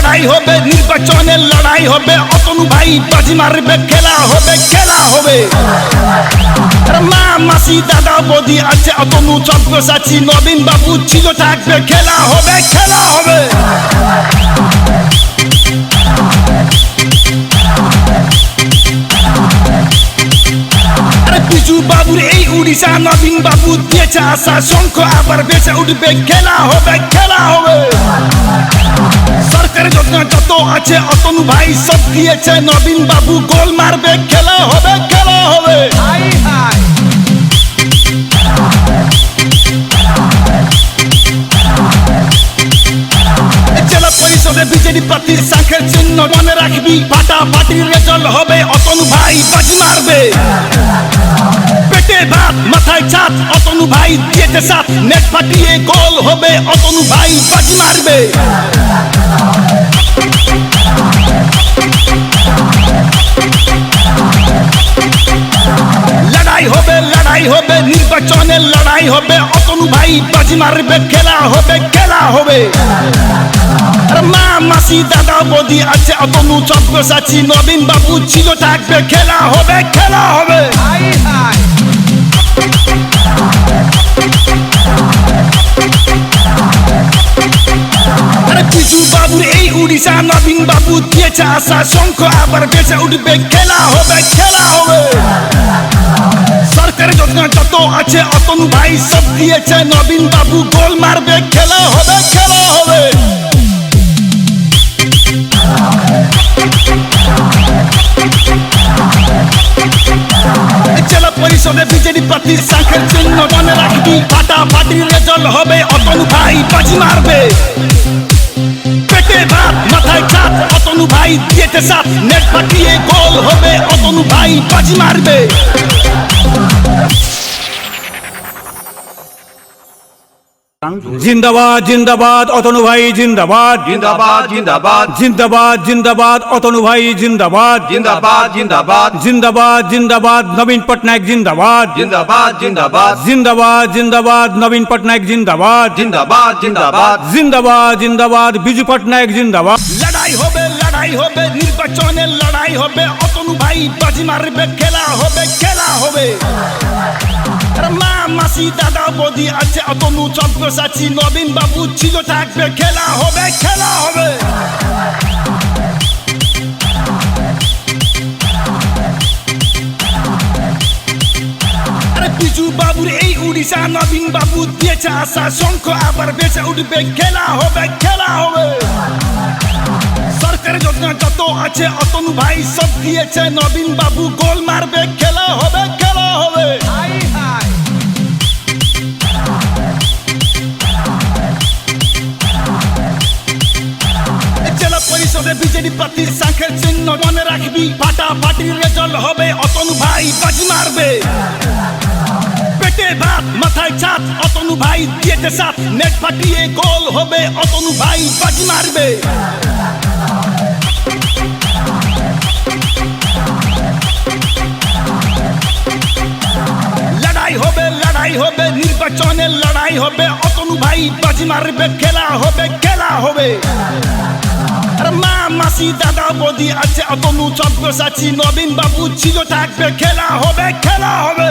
লড়াই হবে নির্বাচনের লড়াই হবে অতনু ভাই বাজি মারবে খেলা হবে মা মাসি দাদা বৌদি আছে অতনু চক্রসাচী নবীন বাবু ছিল থাকবে খেলা হবে বিজু বাবুর এই উড়িষ্যা নবীন বাবু দিয়েছে আশা শঙ্খ আবার বেঁচে উঠবে খেলা হবে সরকার যত আছে অতনু ভাই সব দিয়েছে নবীন বাবু গোল মারবে খেলা হবে জেলা পরিষদে বিজেডি প্রার্থীর শাখের চিহ্ন মনে রাখবি ফাটাফাটির রেজাল্ট হবে অতনু ভাই বাজি মারবে পেটে ভাত মাথায় ছাদ অতনু ভাই দিয়েছে সাথ নেট ফাটিয়ে গোল হবে অতনু ভাই বাজি মারবে লড়াই হবে নির্বাচনের লড়াই হবে অতনু ভাই বাজি মারবে খেলা হবে মা মাসি দাদা বৌদি আছে অতনু চক্রসাচী নবীন বাবু ছিল থাকবে খেলা হবে বিজু বাবুর এই উড়িষ্যা নবীন বাবু দিয়েছে আশা শঙ্খ আবার বেঁচে উঠবে খেলা হবে সরকার যত আছে অতনু ভাই সব দিয়েছে নবীন বাবু গোল মারবে খেলা হবে জেলা পরিষদে বিজেডি প্রার্থীর শাখের চিহ্ন মনে রাখবি ফাটাফাটির রেজাল্ট হবে অতনু ভাই বাজি মারবে পেটে ভাত মাথায় ছাদ অতনু ভাই দিয়েছে সাথ নেট ফাটিয়ে গোল হবে অতনু ভাই বাজি মারবে जिंदाबाद जिंदाबाद अतनु भाई जिंदाबाद जिंदाबाद जिंदाबाद जिंदाबाद जिंदाबाद अतनु भाई जिंदाबाद जिंदाबाद जिंदाबाद जिंदाबाद जिंदाबाद नवीन पटनायक जिंदाबाद जिंदाबाद जिंदाबाद जिंदाबाद जिंदाबाद नवीन पटनायक जिंदाबाद जिंदाबाद जिंदाबाद जिंदाबाद जिंदाबाद बिजू पटनायक जिंदाबाद লড়াই হবে নির্বাচনের লড়াই হবে অতনু ভাই বাজি মারবে খেলা হবে মা মাসি দাদা বৌদি আছে অতনু চক্রসাচী নবীন বাবু ছিল থাকবে খেলা হবে বিজু বাবুর এই উড়িষ্যা নবীন বাবু দিয়েছে আশা শঙ্খ আবার বেঁচে উঠবে খেলা হবে সরকার যত আছে অতনু ভাই সব দিয়েছে নবীন বাবু গোল মারবে খেলা হবে জেলা পরিষদে বিজেডি প্রার্থীর শাখের চিহ্ন মনে রাখবি ফাটাফাটির রেজাল্ট হবে অতনু ভাই বাজি মারবে পেটে ভাত মাথায় ছাদ অতনু ভাই দিয়েছে সাথ নেট ফাটিয়ে গোল হবে অতনু ভাই বাজি মারবে লড়াই হবে নির্বাচনের লড়াই হবে অতনু ভাই বাজি মারবে খেলা হবে মা মাসি দাদা বৌদি আছে অতনু চক্রসাচী নবীন বাবু ছিল থাকবে খেলা হবে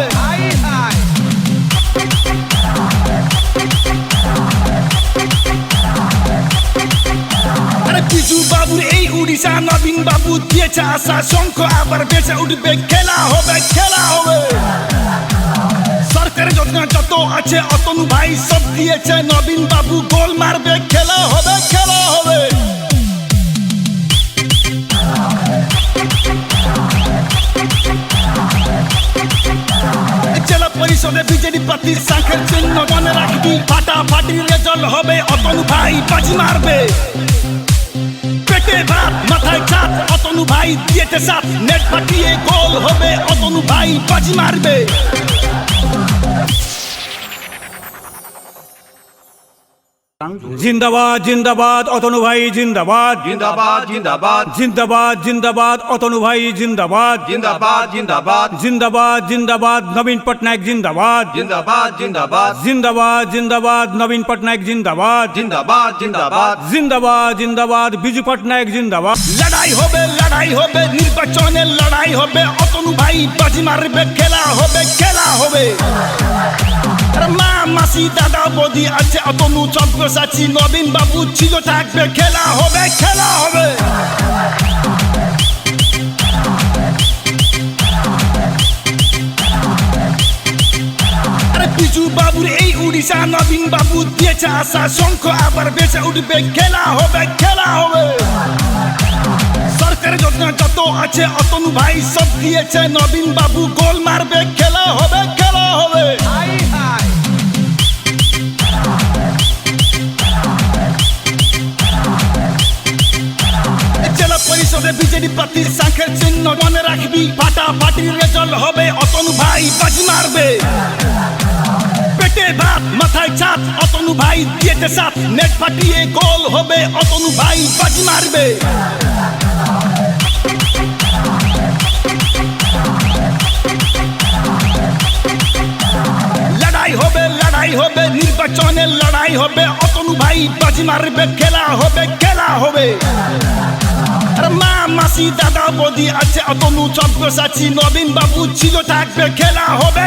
বিজু বাবুর এই উড়িষ্যা নবীন বাবু দিয়েছে আশা শঙ্খ আবার বেঁচে উঠবে খেলা হবে সরকার যত আছে অতনু ভাই সব দিয়েছে নবীন বাবু গোল মারবে খেলা হবে জেলা পরিষদে বিজেডি প্রার্থীর শাখের চিহ্ন মনে রাখবি ফাটাফাটির রেজাল্ট হবে অতনু ভাই বাজি মারবে পেটে ভাত মাথায় ছাদ অতনু ভাই দিয়েছে সাথ নেট ফাটিয়ে গোল হবে অতনু ভাই বাজি মারবে জিন্দাবাদ জিন্দাবাদ অতনু ভাই জিন্দাবাদ জিন্দাবাদ জিন্দাবাদ জিন্দাবাদ জিন্দাবাদ অতনু ভাই জিন্দাবাদ জিন্দাবাদ জিন্দাবাদ জিন্দাবাদ জিন্দাবাদ নবীন পটনায়ক জিন্দাবাদ জিন্দাবাদ জিন্দাবাদ জিন্দাবাদ জিন্দাবাদ নবীন পটনায়ক জিন্দাবাদ জিন্দাবাদ জিন্দাবাদ জিন্দাবাদ জিন্দাবাদ বিজু পটনায়ক জিন্দাবাদ লড়াই হবে নির্বাচনের লড়াই হবে অতনু ভাই বাজি মারবে খেলা হবে আরে মা মাসি দাদা বৌদি আছে অতনু চক্রসাচী নবীন বাবু ছিল থাকবে খেলা হবে আরে বিজু বাবুর এই উড়িষ্যা নবীন বাবু দিয়েছে আশা শঙ্খ আবার বেঁচে উঠবে খেলা হবে সরকার যোজনা যত আছে অতনু ভাই সব দিয়েছে নবীন বাবু গোল মারবে খেলা হবে জেলা পরিষদে বিজেডি প্রার্থীর সংখ্যার চিহ্ন মনে রাখবি ফাটাফাটির রেজাল্ট হবে অতনু ভাই বাজি মারবে পেটে ভাত মাথায় ছাদ অতনু ভাই দিয়েছে সাথ নেট ফাটিয়ে গোল হবে অতনু ভাই বাজি মারবে লড়াই হবে নির্বাচনের লড়াই হবে অতনু ভাই বাজি মারবে খেলা হবে আরে মা মাসি দাদা বৌদি আছে অতনু চক্রসাচী নবীন বাবু ছিল থাকবে খেলা হবে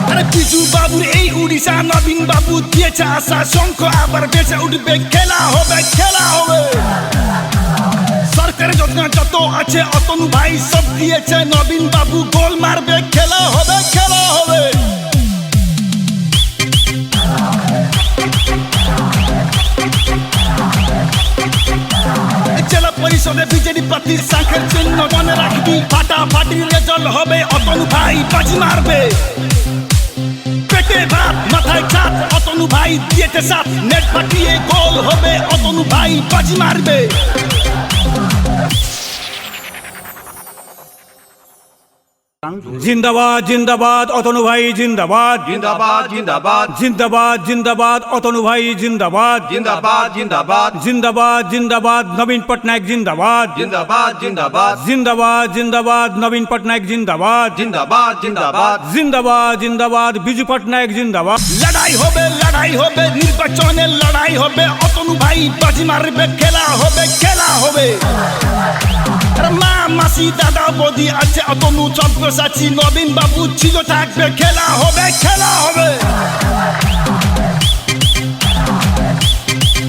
আরে বিজু বাবুর এই উড়িষ্যা নবীন বাবু দিয়েছে আশা শঙ্খ আবার বেঁচে উঠবে খেলা হবে সরকার যোজনা যত আছে অতনু ভাই সব দিয়েছে নবীন বাবু গোল মারবে খেলা হবে জেলা পরিষদে বিজেডি প্রার্থীর সংখ্যার চিহ্ন মনে রাখবি ফাটাফাটির রেজাল্ট হবে অতনু ভাই বাজি মারবে পেটে ভাত মাথায় ছাদ অতনু ভাই দিয়েছে সাথ নেট ফাটিয়ে গোল হবে অতনু ভাই বাজি মারবে জিন্দাবাদ জিন্দাবাদ অতনু ভাই জিন্দাবাদ জিন্দাবাদ জিন্দাবাদ জিন্দাবাদ জিন্দাবাদ অতনু ভাই জিন্দাবাদ জিন্দাবাদ জিন্দাবাদ জিন্দাবাদ জিন্দাবাদ নবীন পটনায়ক জিন্দাবাদ জিন্দাবাদ জিন্দাবাদ জিন্দাবাদ জিন্দাবাদ নবীন পটনায়ক জিন্দাবাদ জিন্দাবাদ জিন্দাবাদ জিন্দাবাদ জিন্দাবাদ বিজু পটনায়ক জিন্দাবাদ লড়াই হবে নির্বাচনের লড়াই হবে অতনু ভাই বাজি মারবে খেলা হবে আরে মা মাসি দাদা বৌদি আছে অতনু চক্রসাচী নবীন বাবু ছিল থাকবে খেলা হবে